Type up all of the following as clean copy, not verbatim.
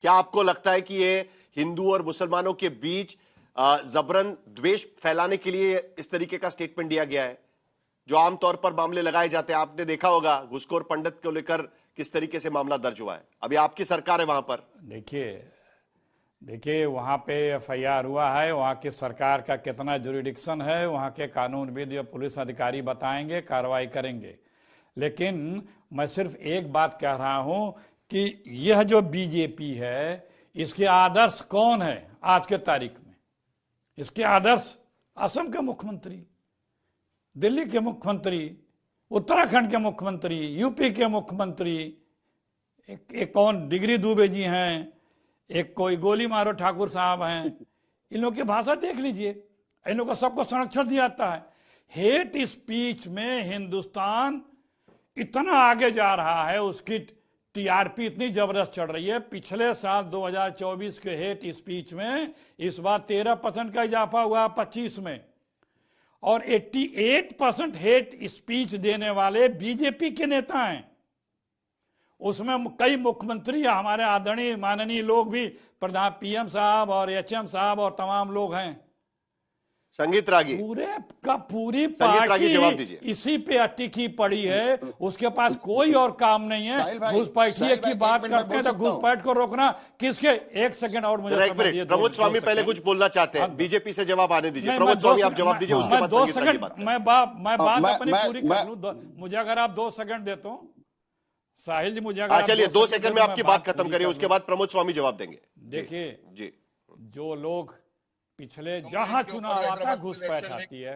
क्या आपको लगता है कि ये हिंदू और मुसलमानों के बीच जबरन द्वेष फैलाने के लिए इस तरीके का स्टेटमेंट दिया गया है? जो आमतौर पर मामले लगाए जाते हैं, आपने देखा होगा घुसखोर पंडित को लेकर किस तरीके से मामला दर्ज हुआ है। अभी आपकी सरकार है वहां पर। देखिए वहाँ पे एफआईआर हुआ है, वहाँ की सरकार का कितना जुरिडिक्शन है, वहाँ के कानूनविद या पुलिस अधिकारी बताएंगे, कार्रवाई करेंगे। लेकिन मैं सिर्फ एक बात कह रहा हूँ कि यह जो बीजेपी है, इसके आदर्श कौन है आज के तारीख में? इसके आदर्श असम के मुख्यमंत्री, दिल्ली के मुख्यमंत्री, उत्तराखंड के मुख्यमंत्री, यूपी के मुख्यमंत्री, एक कौन डिग्री दुबे जी हैं, एक कोई गोली मारो ठाकुर साहब हैं। इन लोग की भाषा देख लीजिए, इन लोग को सबको संरक्षण दिया जाता है। हेट स्पीच में हिंदुस्तान इतना आगे जा रहा है, उसकी टीआरपी इतनी जबरदस्त चढ़ रही है। पिछले साल 2024 के हेट स्पीच में इस बार 13% का इजाफा हुआ 25 में, और 88% हेट स्पीच देने वाले बीजेपी के नेता हैं। उसमें कई मुख्यमंत्री, हमारे आदरणीय माननीय लोग भी, प्रधान पीएम साहब और एचएम साहब और तमाम लोग हैं। संगीत रागी पूरी पार्टी इसी पे अटकी पड़ी है, उसके पास कोई और काम नहीं है। घुसपैठिए की बात करते हैं तो घुसपैठ को रोकना किसके? एक सेकंड और मुझे प्रमोद स्वामी पहले कुछ बोलना चाहते हैं, बीजेपी से जवाब आने दीजिए। प्रमोद स्वामी आप जवाब दीजिए, उसके बाद 2 सेकंड मैं बात अपनी पूरी कर लूं। मुझे अगर आप 2 सेकंड देते हो साहिल जी, मुझे चलिए 2 सेकंड में आपकी बात खत्म करिए, उसके बाद प्रमोद स्वामी जवाब देंगे। देखिए जी, जो लोग पिछले जहां चुनाव आता घुसपैठ आती है,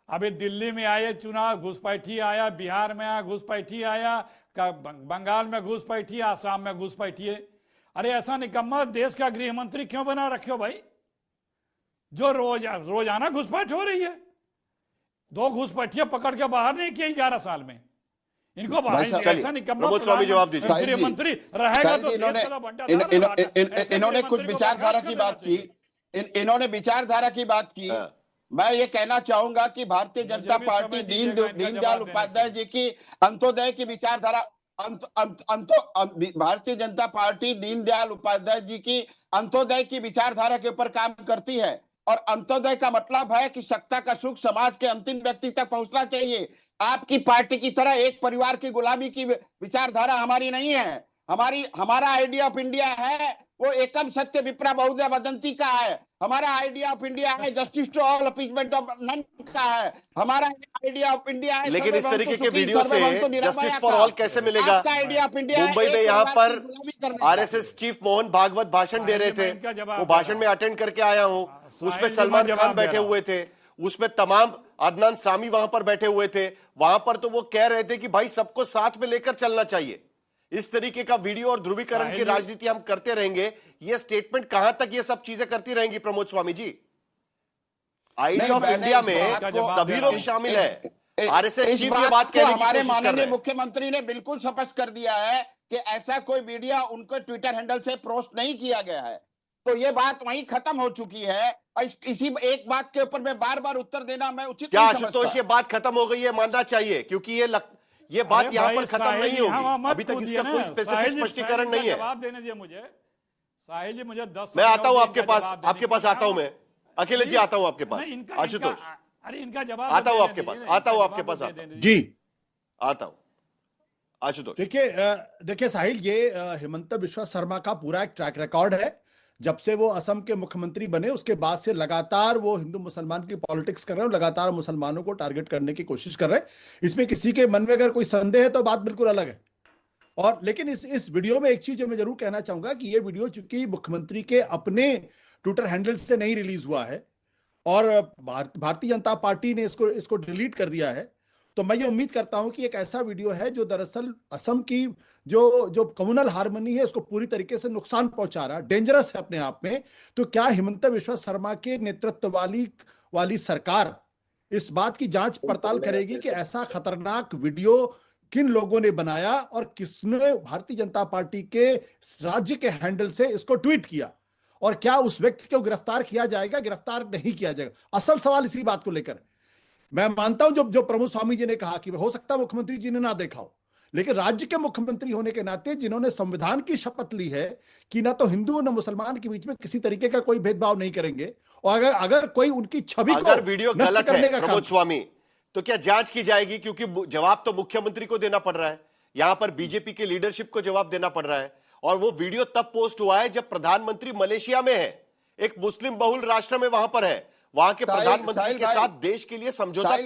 अभी दिल्ली में आए चुनाव घुसपैठी आया, बिहार में आया घुसपैठी आया, बंगाल में घुसपैठी, आसाम में घुसपैठी। अरे ऐसा निकम्मा देश का गृह मंत्री क्यों बना रखे हो भाई, जो रोजाना घुसपैठ हो रही है? 2 घुसपैठियां पकड़ के बाहर नहीं किए 11 साल में। इनको ऐसा निकम्मा प्रमोद स्वामी जवाब दीजिए। गृह मंत्री रहेगा तो इन्होंने कुछ विचारधारा की बात की, इन्होंने विचारधारा की बात की। मैं ये कहना चाहूंगा कि भारतीय जनता पार्टी दीनदयाल उपाध्याय जी की अंत्योदय की विचारधारा, भारतीय जनता पार्टी दीनदयाल उपाध्याय जी की अंत्योदय की विचारधारा के ऊपर काम करती है। और अंत्योदय का मतलब है कि सत्ता का सुख समाज के अंतिम व्यक्ति तक पहुंचना चाहिए। आपकी पार्टी की तरह एक परिवार की गुलामी की विचारधारा हमारी नहीं है। हमारा आइडिया ऑफ इंडिया है वो एकम सत्य विप्रा बहुधा वदंती का है। हमारा आइडिया ऑफ इंडिया है justice to all appeasement of none का है। हमारा आइडिया ऑफ इंडिया है। लेकिन इस तरीके के वीडियो से जस्टिस फॉर ऑल कैसे मिलेगा? मुंबई में यहाँ पर आरएसएस चीफ मोहन भागवत भाषण दे रहे थे, वो भाषण में अटेंड करके आया हूं, उसमें सलमान खान बैठे हुए थे, उसमें तमाम अदनान सामी वहां पर बैठे हुए थे। वहां पर तो वो कह रहे थे कि भाई सबको साथ में लेकर चलना चाहिए। इस तरीके का वीडियो और ध्रुवीकरण की राजनीति हम करते रहेंगे, ये स्टेटमेंट कहां तक ये सब चीजें करती रहेंगी Pramod Swami ji? Idea of India में सभी लोग शामिल है। आरएसएस चीफ ये बात कहने की कोशिश कर रहे हैं। हमारे माननीय मुख्यमंत्री ने बिल्कुल स्पष्ट कर दिया है कि ऐसा कोई वीडियो उनके ट्विटर हैंडल से पोस्ट नहीं किया गया है। तो ये बात वहीं खत्म हो चुकी है। इसी एक बात के ऊपर मैं बार-बार उत्तर देना मैं उचित क्या आशुतोष ये बात खत्म हो गई है मानना चाहिए? क्योंकि ये बात यहां पर खत्म नहीं होगी, अभी तक इसका कोई स्पेसिफिक स्पष्टीकरण नहीं है। जवाब देने दीजिए मुझे साहिल जी, मुझे 10 मैं आता हूं आपके पास आता हूं मैं अखिलेश जी, आता हूं आपके पास। आशुतोष अरे इनका जवाब आता हूं आपके पास, आता हूं आपके पास जी, आता हूं आशुतोष। देखिए साहिल, ये हिमंता बिश्वा शर्मा का पूरा एक ट्रैक रिकॉर्ड है। जब से वो असम के मुख्यमंत्री बने उसके बाद से लगातार वो हिंदू मुसलमान की पॉलिटिक्स कर रहे हैं, लगातार मुसलमानों को टारगेट करने की कोशिश कर रहे हैं। इसमें किसी के मन में अगर कोई संदेह है तो बात बिल्कुल अलग है। और लेकिन इस वीडियो में एक चीज जो मैं जरूर कहना चाहूंगा कि ये वीडियो चूंकि मुख्यमंत्री के अपने ट्विटर हैंडल से नहीं रिलीज हुआ है और भारतीय जनता पार्टी ने इसको डिलीट कर दिया है, तो मैं ये उम्मीद करता हूं कि एक ऐसा वीडियो है जो दरअसल असम की जो कम्युनल हार्मनी है उसको पूरी तरीके से नुकसान पहुंचा रहा है, डेंजरस है अपने आप में। तो क्या हिमंता बिश्वा शर्मा के नेतृत्व वाली सरकार इस बात की जांच पड़ताल करेगी कि ऐसा खतरनाक वीडियो किन लोगों ने बनाया और किसने भारतीय जनता पार्टी के राज्य के हैंडल से इसको ट्वीट किया, और क्या उस व्यक्ति को गिरफ्तार किया जाएगा, गिरफ्तार नहीं किया जाएगा? असल सवाल इसी बात को लेकर। मैं मानता हूं जो प्रमोद स्वामी जी ने कहा कि हो सकता है मुख्यमंत्री जी ने ना देखा हो, लेकिन राज्य के मुख्यमंत्री होने के नाते जिन्होंने संविधान की शपथ ली है कि ना तो हिंदू न मुसलमान के बीच में किसी तरीके का कोई भेदभाव नहीं करेंगे, और अगर अगर कोई उनकी छवि अगर को वीडियो नष्ट गलत करने है का प्रमोद काम, स्वामी, तो क्या जांच की जाएगी? क्योंकि जवाब तो मुख्यमंत्री को देना पड़ रहा है, यहां पर बीजेपी के लीडरशिप को जवाब देना पड़ रहा है। और वो वीडियो तब पोस्ट हुआ है जब प्रधानमंत्री मलेशिया में है, एक मुस्लिम बहुल राष्ट्र में वहां पर है, वहां के प्रधानमंत्री के साथ देश के लिए समझौता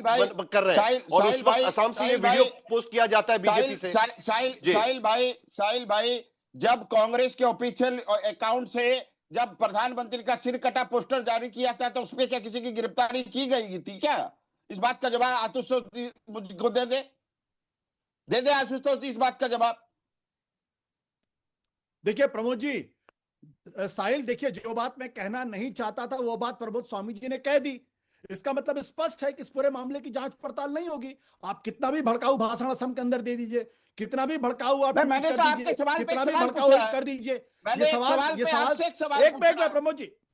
कर रहे हैं, और उस वक्त असम से ये वीडियो पोस्ट किया जाता है बीजेपी से। साहिल भाई, जब कांग्रेस के ऑफिशियल अकाउंट से जब प्रधानमंत्री का सिर कटा पोस्टर जारी किया था, तो उसमें क्या किसी की गिरफ्तारी की गई थी क्या? इस बात का जवाब आशुतोष मुझको दे दे आशुतोष इस बात का जवाब। देखिए प्रमोद जी, साहिल, देखिए जो बात मैं कहना नहीं चाहता था वो बात प्रमोद स्वामी जी ने कह दी। इसका मतलब स्पष्ट है कि इस पूरे मामले की जांच पड़ताल नहीं होगी। आप कितना भी भड़काऊ भाषण असम के अंदर दे दीजिए, कितना भी भड़काऊ आप ट्वीट कर दीजिए, कितना भी भड़काऊ कर दीजिए, ये सवाल एक मिनट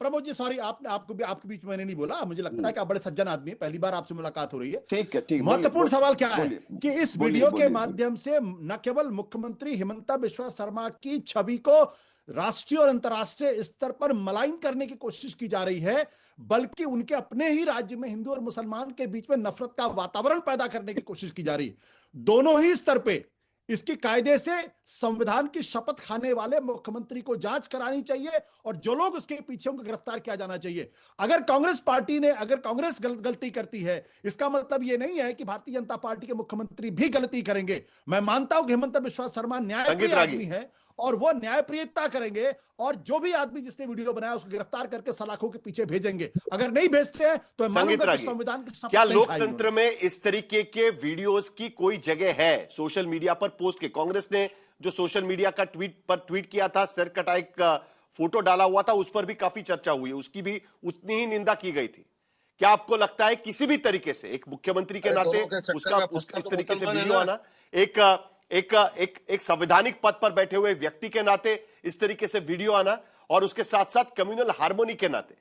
प्रमोद जी सॉरी, आपके बीच में मैंने नहीं बोला, मुझे लगता है कि आप बड़े सज्जन आदमी हैं, पहली बार आपसे मुलाकात हो रही है। ठीक है। महत्वपूर्ण सवाल क्या है कि इस वीडियो के माध्यम से न केवल मुख्यमंत्री हिमंता बिस्वा शर्मा की छवि को राष्ट्रीय और अंतर्राष्ट्रीय स्तर पर मलाइन करने की कोशिश की जा रही है, बल्कि उनके अपने ही राज्य में हिंदू और मुसलमान के बीच में नफरत का वातावरण पैदा करने की कोशिश की जा रही है। दोनों ही स्तर पे इसकी कायदे से संविधान की शपथ खाने वाले मुख्यमंत्री को जांच करानी चाहिए, और जो लोग उसके पीछे उनको गिरफ्तार किया जाना चाहिए। अगर कांग्रेस गलती करती है, इसका मतलब यह नहीं है कि भारतीय जनता पार्टी के मुख्यमंत्री भी गलती करेंगे। मैं मानता हूं कि हिमंता बिस्वा शर्मा न्यायप्रिय आदमी है और वो न्यायप्रियता करेंगे, और जो भी आदमी जिसने वीडियो बनाया उसको गिरफ्तार करके सलाखों के पीछे भेजेंगे। अगर नहीं भेजते हैं तो संविधान की क्या लोकतंत्र में इस तरीके के वीडियोस की कोई जगह है सोशल मीडिया पर पोस्ट के? कांग्रेस ने जो सोशल मीडिया का ट्वीट किया था, सिर कटा एक फोटो डाला हुआ था, उस पर भी काफी चर्चा हुई, उसकी भी उतनी ही निंदा की गई थी। क्या आपको लगता है किसी भी तरीके से एक मुख्यमंत्री के नाते उसका इस तरीके से वीडियो आना, एक संवैधानिक पद पर बैठे हुए व्यक्ति के नाते इस तरीके से वीडियो आना, और उसके साथ साथ कम्युनल हार्मोनी के नाते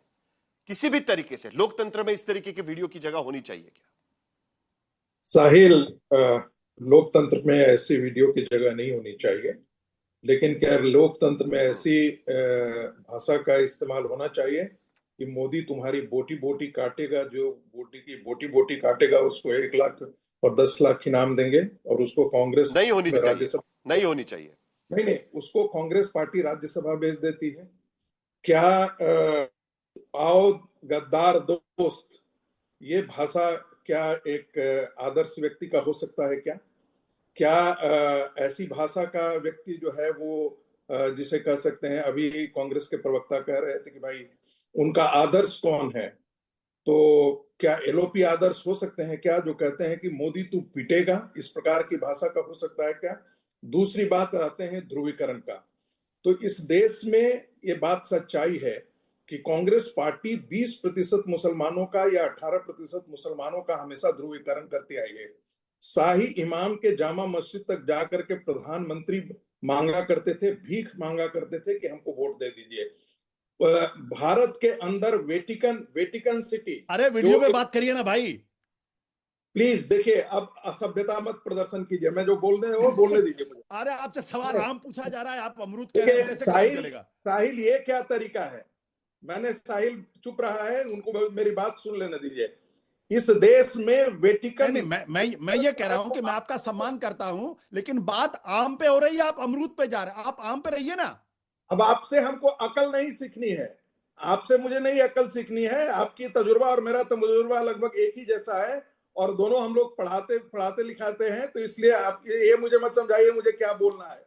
किसी भी तरीके से लोकतंत्र में इस तरीके के वीडियो की जगह होनी चाहिए क्या? साहिल, लोकतंत्र में ऐसी वीडियो की जगह नहीं होनी चाहिए, लेकिन क्या लोकतंत्र में ऐसी भाषा का इस्तेमाल होना चाहिए कि मोदी तुम्हारी बोटी बोटी काटेगा, जो बोटी बोटी काटेगा उसको 1 लाख और 10 लाख इनाम देंगे, और उसको कांग्रेस नहीं होनी चाहिए नहीं, उसको कांग्रेस पार्टी राज्यसभा भेज देती है। क्या आओ गद्दार दोस्त, ये भाषा क्या एक आदर्श व्यक्ति का हो सकता है? क्या ऐसी भाषा का व्यक्ति जो है वो जिसे कह सकते हैं, अभी कांग्रेस के प्रवक्ता कह रहे थे कि भाई उनका आदर्श कौन है, तो क्या एलओपी आदर्श हो सकते हैं क्या, जो कहते हैं कि मोदी तू पिटेगा? इस प्रकार की भाषा का हो सकता है क्या? दूसरी बात आते हैं ध्रुवीकरण का। तो इस देश में ये बात सच्चाई है कि कांग्रेस पार्टी 20% मुसलमानों का या 18% मुसलमानों का हमेशा ध्रुवीकरण करती आई है। शाही इमाम के जामा मस्जिद तक जाकर के प्रधानमंत्री मांगा करते थे, भीख मांगा करते थे कि हमको वोट दे दीजिए। भारत के अंदर वेटिकन सिटी, अरे वीडियो में बात करिए ना भाई, प्लीज देखिए, अब असभ्यता मत प्रदर्शन कीजिए, मैं जो बोल रहे हैं वो बोलने दीजिए मुझे। अरे आपसे सवाल आम पूछा जा रहा है, आप अमरूद कह रहे हैं, साहिल ये क्या तरीका है? मैंने साहिल चुप रहा है, उनको मेरी बात सुन लेने दीजिए। इस देश में वेटिकन नहीं, मैं ये कह रहा हूं कि मैं आपका सम्मान करता हूं, लेकिन बात आम पे हो रही है, आप अमरूद पे जा रहे हैं, आप आम पे रहिए ना। अब आपसे हमको अकल नहीं सीखनी है, आपसे मुझे नहीं अकल सीखनी है। आपकी तजुर्बा और मेरा तजुर्बा लगभग एक ही जैसा है, और दोनों हम लोग पढ़ाते लिखाते हैं, तो इसलिए आप ये मुझे मत समझाइए मुझे क्या बोलना है।